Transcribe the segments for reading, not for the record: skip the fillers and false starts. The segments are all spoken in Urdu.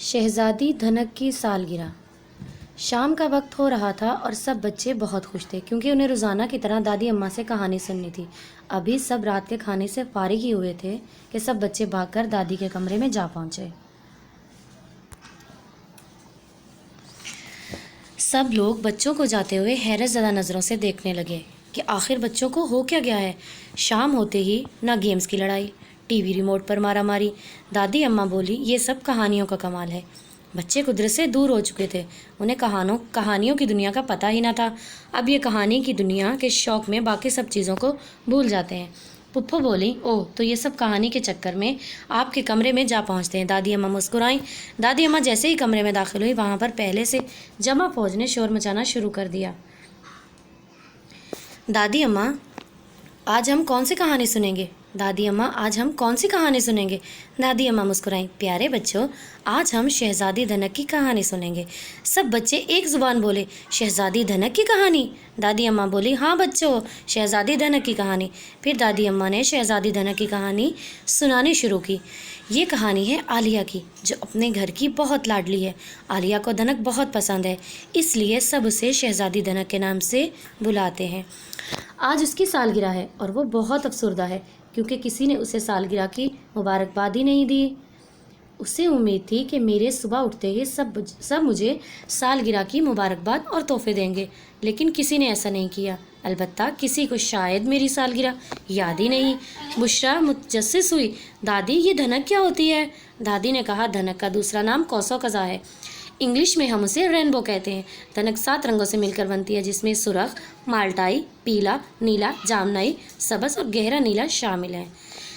شہزادی دھنک کی سالگرہ۔ شام کا وقت ہو رہا تھا اور سب بچے بہت خوش تھے کیونکہ انہیں روزانہ کی طرح دادی اماں سے کہانی سننی تھی۔ ابھی سب رات کے کھانے سے فارغ ہی ہوئے تھے کہ سب بچے بھاگ کر دادی کے کمرے میں جا پہنچے۔ سب لوگ بچوں کو جاتے ہوئے حیرت زدہ نظروں سے دیکھنے لگے کہ آخر بچوں کو ہو کیا گیا ہے۔ شام ہوتے ہی نہ گیمز کی لڑائی، ٹی وی ریموٹ پر مارا ماری۔ دادی اماں بولی، یہ سب کہانیوں کا کمال ہے۔ بچے قدرت سے دور ہو چکے تھے، انہیں کہانیوں کی دنیا کا پتہ ہی نہ تھا۔ اب یہ کہانی کی دنیا کے شوق میں باقی سب چیزوں کو بھول جاتے ہیں۔ پپھو بولی، اوہ تو یہ سب کہانی کے چکر میں آپ کے کمرے میں جا پہنچتے ہیں۔ دادی اماں مسکرائیں۔ دادی اماں جیسے ہی کمرے میں داخل ہوئی، وہاں پر پہلے سے جمع فوج نے شور مچانا شروع کر دیا۔ دادی اماں، آج ہم کون سی کہانی سنیں گے؟ دادی اماں، آج ہم کون سی کہانی سنیں گے؟ دادی اماں مسکرائیں۔ پیارے بچوں، آج ہم شہزادی دھنک کی کہانی سنیں گے۔ سب بچے ایک زبان بولے، شہزادی دھنک کی کہانی؟ دادی اماں بولی، ہاں بچوں، شہزادی دھنک کی کہانی۔ پھر دادی اماں نے شہزادی دھنک کی کہانی سنانی شروع کی۔ یہ کہانی ہے عالیہ کی، جو اپنے گھر کی بہت لاڈلی ہے۔ عالیہ کو دھنک بہت پسند ہے، اس لیے سب اسے شہزادی دھنک کے نام سے بلاتے ہیں۔ آج اس کی سالگرہ ہے اور وہ بہت افسردہ ہے کیونکہ کسی نے اسے سالگرہ کی مبارکباد ہی نہیں دی۔ اسے امید تھی کہ میرے صبح اٹھتے ہی سب مجھے سالگرہ کی مبارکباد اور تحفے دیں گے، لیکن کسی نے ایسا نہیں کیا۔ البتہ کسی کو شاید میری سالگرہ یاد ہی نہیں۔ بشریٰ متجسس ہوئی، دادی یہ دھنک کیا ہوتی ہے؟ دادی نے کہا، دھنک کا دوسرا نام کوسو قزح ہے۔ انگلش میں ہم اسے رینبو کہتے ہیں۔ دھنک 7 رنگوں سے مل کر بنتی ہے، جس میں سرخ، مالٹائی، پیلا، نیلا، جامنائی، سبز اور گہرا نیلا شامل ہیں۔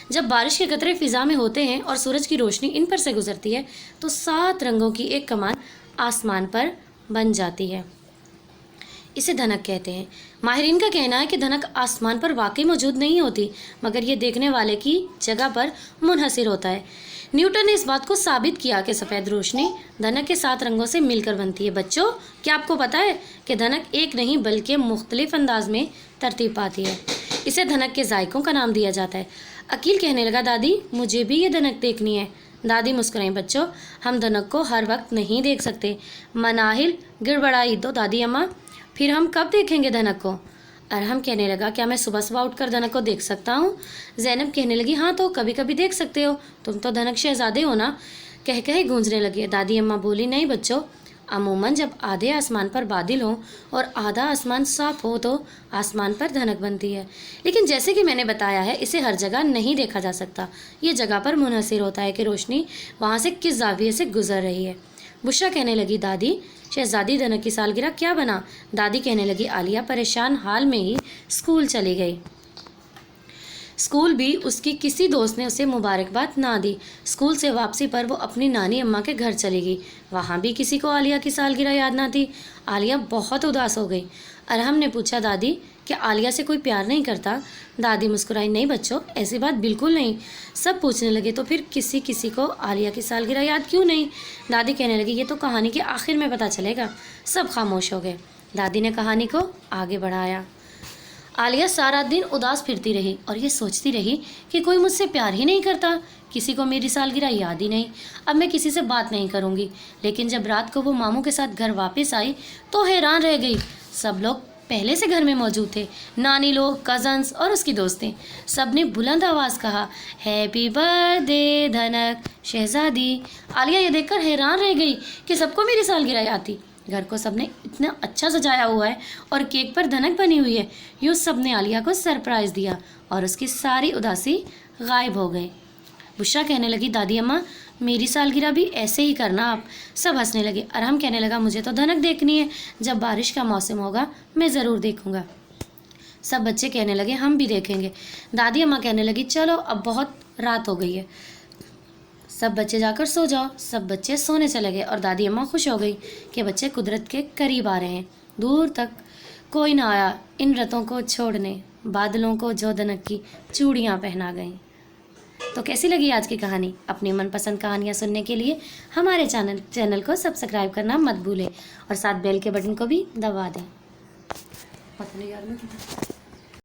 جب بارش کے قطرے فضا میں ہوتے ہیں اور سورج کی روشنی ان پر سے گزرتی ہے تو 7 رنگوں کی ایک کمان آسمان پر بن جاتی ہے۔ اسے دھنک کہتے ہیں۔ ماہرین کا کہنا ہے کہ دھنک آسمان پر واقعی موجود نہیں ہوتی، مگر یہ دیکھنے والے کی جگہ پر منحصر ہوتا ہے۔ نیوٹن نے اس بات کو ثابت کیا کہ سفید روشنی دھنک کے 7 رنگوں سے مل کر بنتی ہے۔ بچوں، کیا آپ کو پتہ ہے کہ دھنک ایک نہیں بلکہ مختلف انداز میں ترتیب پاتی ہے؟ اسے دھنک کے ذائقوں کا نام دیا جاتا ہے۔ عقیل کہنے لگا، دادی مجھے بھی یہ دھنک دیکھنی ہے۔ دادی مسکرائیں، بچوں ہم دھنک کو ہر وقت نہیں دیکھ سکتے۔ مناہل گڑبڑائی، تو دادی اماں پھر ہم کب دیکھیں گے دھنک کو؟ ارحم کہنے لگا، کیا میں صبح صبح اٹھ کر دھنک کو دیکھ سکتا ہوں؟ زینب کہنے لگی، ہاں تو کبھی کبھی دیکھ سکتے ہو، تم تو دھنک شہزادے ہو نا۔ کہے گونجنے لگے۔ دادی اماں بولی، نہیں بچوں، عموماً جب آدھے آسمان پر بادل ہوں اور آدھا آسمان صاف ہو تو آسمان پر دھنک بنتی ہے، لیکن جیسے کہ میں نے بتایا ہے اسے ہر جگہ نہیں دیکھا جا سکتا۔ یہ جگہ پر منحصر ہوتا ہے کہ روشنی وہاں سے کس زاویے سے گزر رہی ہے۔ بشریٰ کہنے لگی، دادی شہزادی دھنک کی سالگرہ کیا بنا؟ دادی کہنے لگی، عالیہ پریشان حال میں ہی اسکول چلی گئی۔ اسکول بھی اس کی کسی دوست نے اسے مبارکباد نہ دی۔ اسکول سے واپسی پر وہ اپنی نانی اماں کے گھر چلی گئی، وہاں بھی کسی کو عالیہ کی سالگرہ یاد نہ تھی۔ عالیہ بہت اداس ہو گئی۔ ارحم نے پوچھا، دادی کیا عالیہ سے کوئی پیار نہیں کرتا؟ دادی مسکرائی، نہیں بچوں، ایسی بات بالکل نہیں۔ سب پوچھنے لگے، تو پھر کسی کو عالیہ کی سالگرہ یاد کیوں نہیں؟ دادی کہنے لگی، یہ تو کہانی کے آخر میں پتہ چلے گا۔ سب خاموش ہو گئے۔ دادی نے کہانی کو آگے بڑھایا۔ عالیہ سارا دن اداس پھرتی رہی اور یہ سوچتی رہی کہ کوئی مجھ سے پیار ہی نہیں کرتا، کسی کو میری سالگرہ یاد ہی نہیں۔ اب میں کسی سے بات نہیں کروں گی۔ لیکن جب رات کو وہ ماموں کے ساتھ گھر واپس آئی تو حیران رہ گئی۔ سب لوگ پہلے سے گھر میں موجود تھے، نانی لوگ، کزنس اور اس کی دوستیں۔ سب نے بلند آواز کہا، ہیپی برتھ ڈے دھنک شہزادی۔ عالیہ یہ دیکھ کر حیران رہ گئی کہ سب کو میری سالگرہ یاد تھی۔ گھر کو سب نے اتنا اچھا سجایا ہوا ہے اور کیک پر دھنک بنی ہوئی ہے۔ یوں سب نے عالیہ کو سرپرائز دیا اور اس کی ساری اداسی غائب ہو گئی۔ بشریٰ کہنے لگی، دادی اماں میری سالگرہ بھی ایسے ہی کرنا آپ۔ سب ہنسنے لگے۔ ارحم کہنے لگا، مجھے تو دھنک دیکھنی ہے، جب بارش کا موسم ہوگا میں ضرور دیکھوں گا۔ سب بچے کہنے لگے، ہم بھی دیکھیں گے۔ دادی اماں کہنے لگی، چلو اب بہت رات ہو گئی ہے، سب بچے جا کر سو جاؤ۔ سب بچے سونے چلے گئے اور دادی اماں خوش ہو گئی کہ بچے قدرت کے قریب آ رہے ہیں۔ دور تک کوئی نہ آیا ان رتوں کو چھوڑنے، بادلوں کو جو دھنک کی چوڑیاں پہنا گئیں۔ تو کیسی لگی آج کی کہانی؟ اپنی من پسند کہانیاں سننے کے لیے ہمارے چینل کو سبسکرائب کرنا مت بھولیں اور ساتھ بیل کے بٹن کو بھی دبا دیں۔